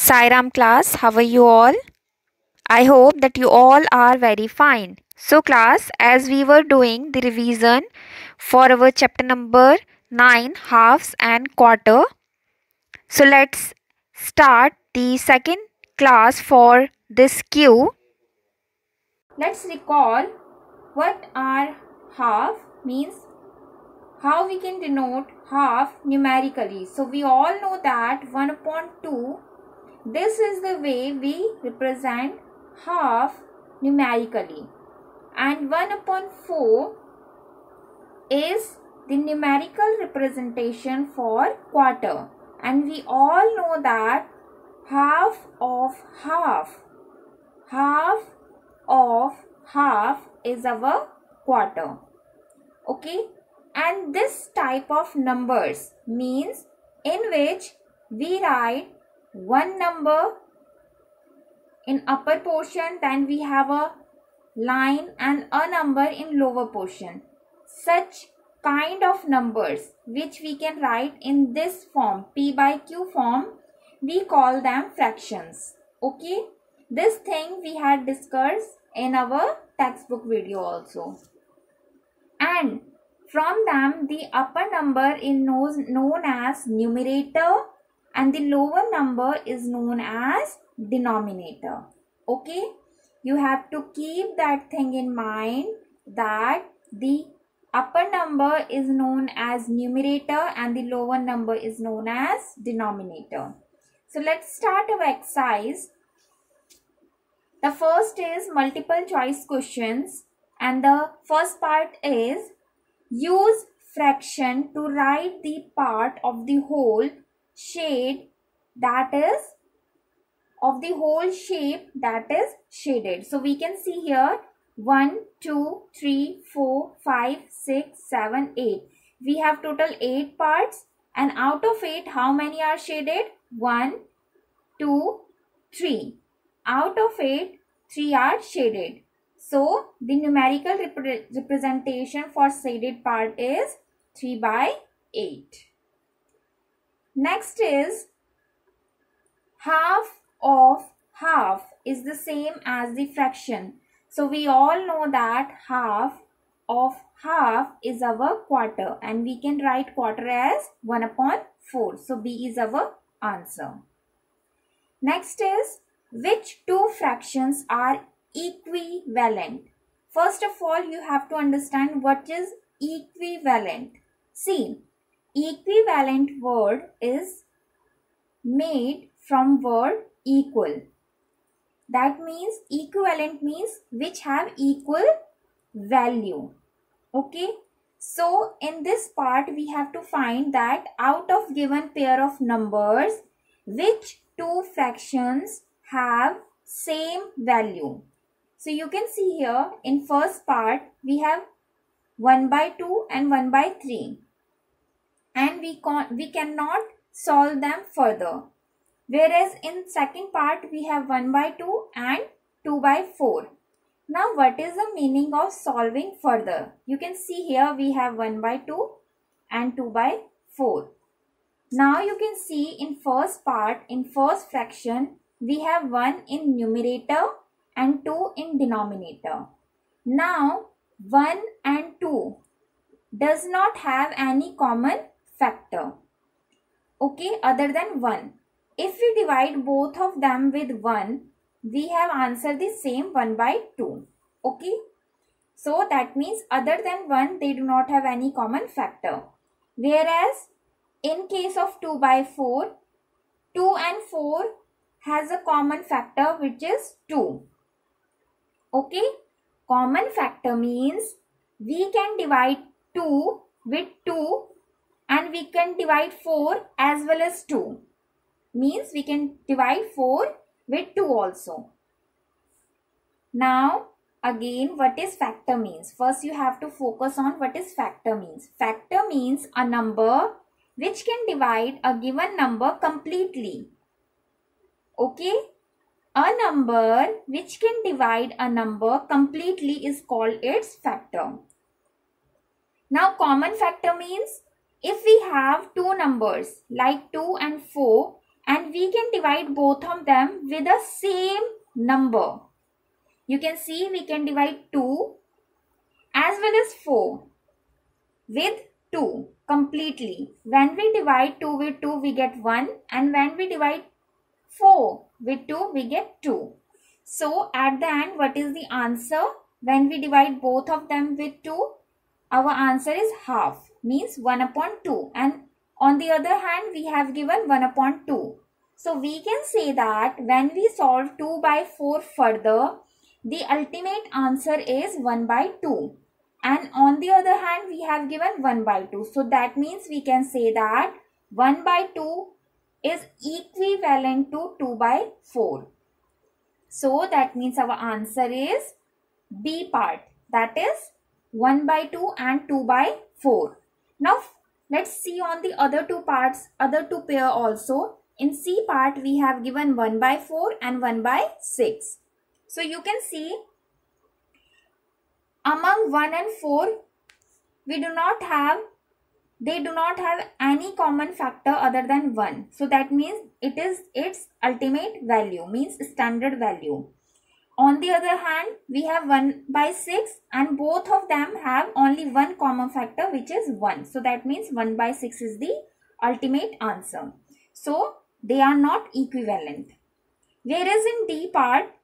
Sairam class, how are you all? I hope that you all are very fine. So class, as we were doing the revision for our chapter number 9, halves and quarter. So let's start the second class for this Q. Let's recall what are half means, how we can denote half numerically. So we all know that 1 upon 2, this is the way we represent half numerically, and 1 upon 4 is the numerical representation for quarter, and we all know that half of half is our quarter. Okay, and this type of numbers means in which we write one number in upper portion, then we have a line and a number in lower portion. Such kind of numbers which we can write in this form, P by Q form, we call them fractions. Okay, this thing we had discussed in our textbook video also. And from them, the upper number is known as numerator and the lower number is known as denominator. Okay, you have to keep that thing in mind, that the upper number is known as numerator and the lower number is known as denominator. So let's start our exercise. The first is multiple choice questions, and the first part is use fraction to write the part of the whole shade that is of the whole shape that is shaded. So we can see here 1, 2, 3, 4, 5, 6, 7, 8. We have total 8 parts, and out of 8, how many are shaded? 1, 2, 3. Out of 8, 3 are shaded. So the numerical representation for shaded part is 3 by 8. Next is half of half is the same as the fraction. So we all know that half of half is our quarter, and we can write quarter as 1 upon 4. So B is our answer. Next is which two fractions are equivalent. First of all, you have to understand what is equivalent. See, equivalent word is made from word equal. That means equivalent means which have equal value. Okay, so in this part we have to find that out of given pair of numbers, which two fractions have same value. So you can see here in first part we have 1 by 2 and 1 by 3, and we cannot solve them further. Whereas in second part we have 1 by 2 and 2 by 4. Now what is the meaning of solving further? You can see here we have 1 by 2 and 2 by 4. Now you can see in first part, in first fraction, we have 1 in numerator and 2 in denominator. Now 1 and 2 does not have any common factor, okay, other than 1. If we divide both of them with 1, we have answered the same 1 by 2. Okay, so that means other than 1, they do not have any common factor. Whereas in case of 2 by 4, 2 and 4 has a common factor which is 2. Okay, common factor means we can divide 2 with 2 and we can divide 4 as well as 2. Means we can divide 4 with 2 also. Now again, what is factor means? First you have to focus on what is factor means. Factor means a number which can divide a given number completely. Okay, a number which can divide a number completely is called its factor. Now common factor means if we have two numbers like 2 and 4, and we can divide both of them with the same number. You can see we can divide 2 as well as 4 with 2 completely. When we divide 2 with 2, we get 1, and when we divide 4 with 2, we get 2. So at the end, what is the answer? When we divide both of them with 2, our answer is half, means 1 upon 2, and on the other hand, we have given 1 upon 2. So we can say that when we solve 2 by 4 further, the ultimate answer is 1 by 2. And on the other hand, we have given 1 by 2. So that means we can say that 1 by 2 is equivalent to 2 by 4. So that means our answer is B part, that is 1 by 2 and 2 by 4. Now let's see on the other two parts, other two pair also. In C part, we have given 1 by 4 and 1 by 6. So you can see among 1 and 4, they do not have any common factor other than 1. So that means it is its ultimate value, means standard value. On the other hand, we have 1 by 6 and both of them have only one common factor, which is 1. So that means 1 by 6 is the ultimate answer. So they are not equivalent. Whereas in D part,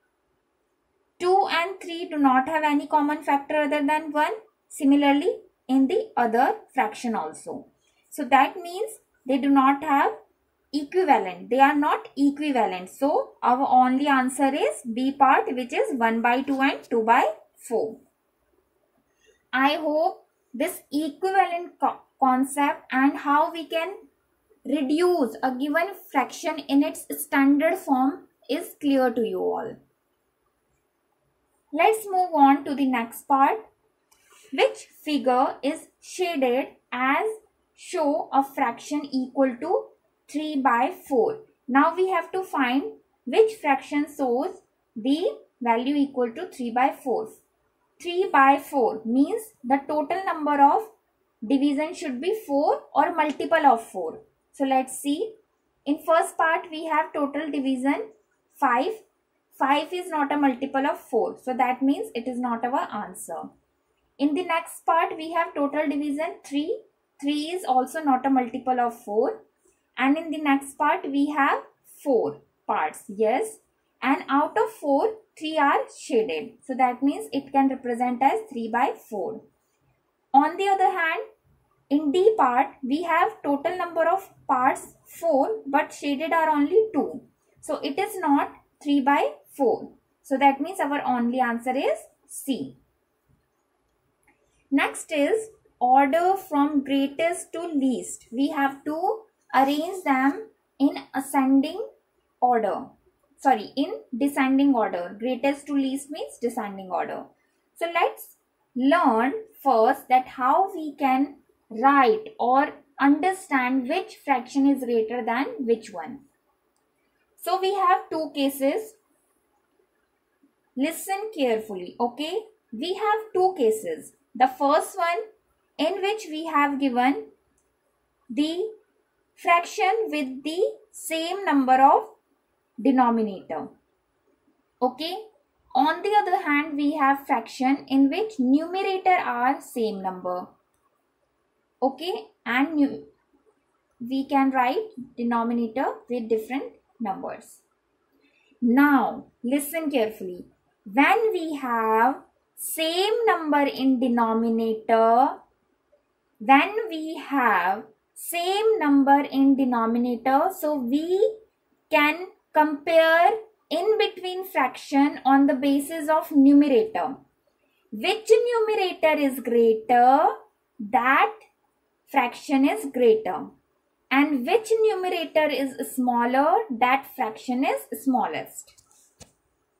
2 and 3 do not have any common factor other than 1. Similarly, in the other fraction also. So that means they do not have equivalent. They are not equivalent. So our only answer is B part, which is 1 by 2 and 2 by 4. I hope this equivalent concept and how we can reduce a given fraction in its standard form is clear to you all. Let's move on to the next part. Which figure is shaded as show a fraction equal to 3 by 4? Now we have to find which fraction shows the value equal to 3 by 4. 3 by 4 means the total number of division should be 4 or multiple of 4. So let's see. In first part, we have total division 5. 5 is not a multiple of 4. So that means it is not our answer. In the next part, we have total division 3. 3 is also not a multiple of 4. And in the next part, we have 4 parts. Yes. And out of 4, 3 are shaded. So that means it can represent as 3 by 4. On the other hand, in D part, we have total number of parts 4, but shaded are only 2. So it is not 3 by 4. So that means our only answer is C. Next is order from greatest to least. We have to arrange them in ascending order. Sorry, in descending order. Greatest to least means descending order. So let's learn first that how we can write or understand which fraction is greater than which one. So we have two cases. Listen carefully, okay? We have two cases. The first one in which we have given the fraction with the same number of denominator. Okay. On the other hand, we have fraction in which numerator are same number. Okay. And we can write denominator with different numbers. Now, listen carefully. When we have same number in denominator, so we can compare in between fraction on the basis of numerator. Which numerator is greater, that fraction is greater. And which numerator is smaller, that fraction is smallest.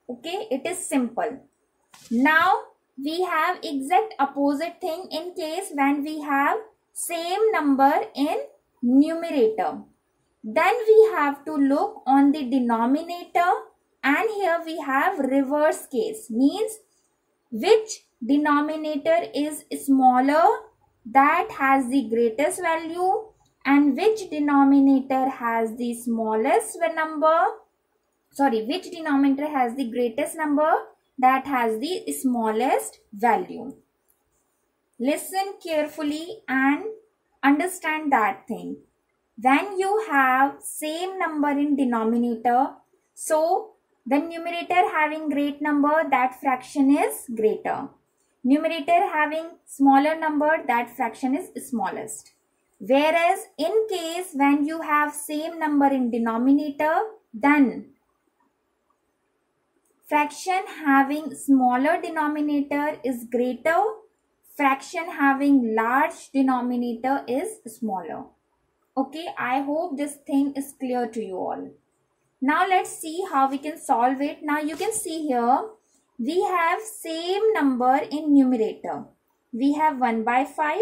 Okay, it is simple. Now, we have exact opposite thing in case when we have same number in numerator. Then we have to look on the denominator, and here we have reverse case, means which denominator is smaller, that has the greatest value, And which denominator has the smallest number? Sorry, which denominator has the greatest number? That has the smallest value. Listen carefully and understand that thing. When you have same number in denominator, so the numerator having great number, that fraction is greater. Numerator having smaller number, that fraction is smallest. Whereas in case when you have same number in denominator, then fraction having smaller denominator is greater, fraction having large denominator is smaller. Okay, I hope this thing is clear to you all. Now let's see how we can solve it. Now you can see here, we have same number in numerator. We have 1 by 5,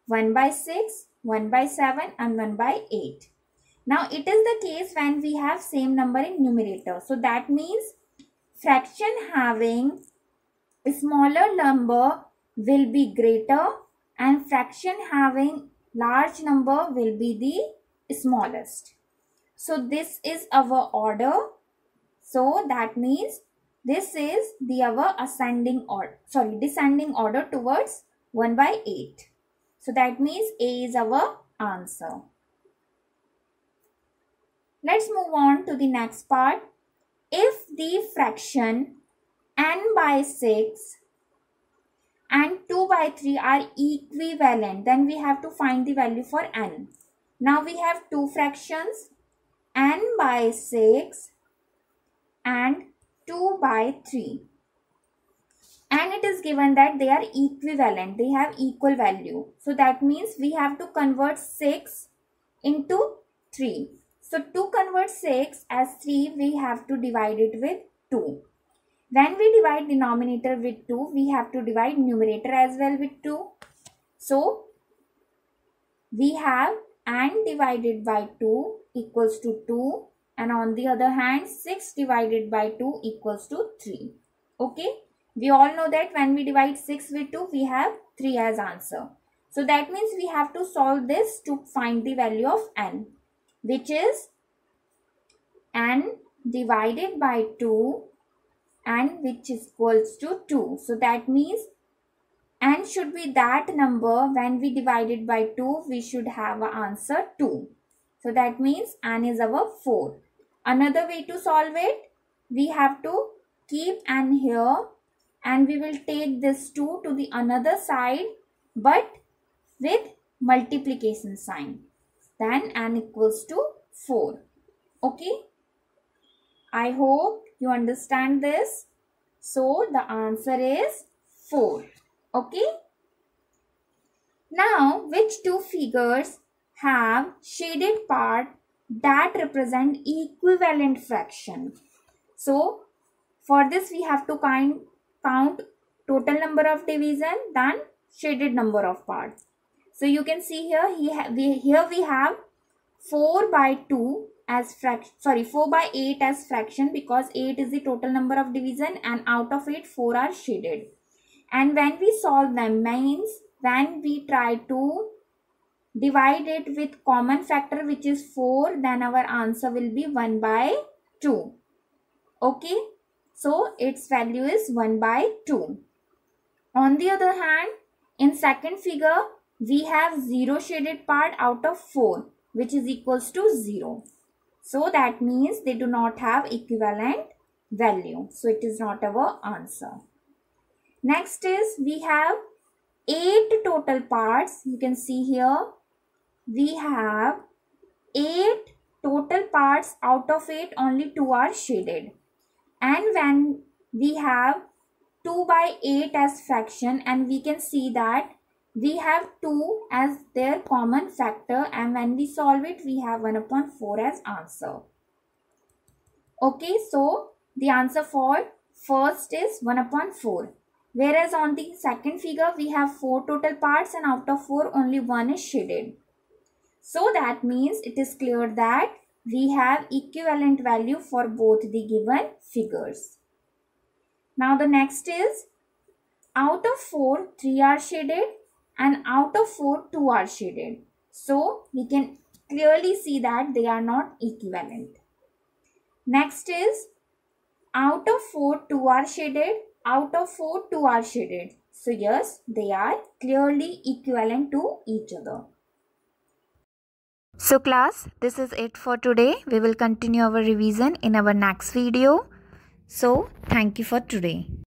1 by 6, 1 by 7 and 1 by 8. Now it is the case when we have same number in numerator. So that means fraction having a smaller number will be greater and fraction having large number will be the smallest. So this is our order. So that means this is our descending order towards 1 by 8. So that means A is our answer. Let's move on to the next part. If the fraction n by 6 and 2 by 3 are equivalent, then we have to find the value for n. Now we have two fractions, n by 6 and 2 by 3. And it is given that they are equivalent, they have equal value. So that means we have to convert 6 into 3. So to convert 6 as 3, we have to divide it with 2. When we divide denominator with 2, we have to divide numerator as well with 2. So we have n divided by 2 equals to 2, and on the other hand 6 divided by 2 equals to 3. Okay, we all know that when we divide 6 with 2, we have 3 as answer. So that means we have to solve this to find the value of n, which is n divided by 2 and which is equals to 2. So that means n should be that number. When we divide it by 2, we should have an answer 2. So that means n is our 4. Another way to solve it, we have to keep n here and we will take this 2 to the another side but with multiplication sign. Then n equals to 4. Okay. I hope you understand this. So the answer is 4. Okay. Now, which two figures have shaded part that represent equivalent fraction? So for this we have to count total number of division, then shaded number of parts. So you can see here, here we have 4 by 2 as fraction, 4 by 8 as fraction, because 8 is the total number of division and out of it 4 are shaded. And when we solve them, means when we try to divide it with common factor which is 4, then our answer will be 1 by 2. Okay, so its value is 1 by 2. On the other hand, in second figure, we have 0 shaded part out of 4, which is equals to 0. So that means they do not have equivalent value. So it is not our answer. Next is we have 8 total parts. You can see here we have 8 total parts. Out of 8 only 2 are shaded. And when we have 2 by 8 as fraction, and we can see that we have 2 as their common factor, and when we solve it we have 1 upon 4 as answer. Okay, so the answer for first is 1 upon 4. Whereas on the second figure we have 4 total parts and out of 4 only 1 is shaded. So that means it is clear that we have equivalent value for both the given figures. Now the next is, out of 4, 3 are shaded and out of 4, 2 are shaded. So we can clearly see that they are not equivalent. Next is out of 4, 2 are shaded. Out of 4, 2 are shaded. So yes, they are clearly equivalent to each other. So class, this is it for today. We will continue our revision in our next video. So thank you for today.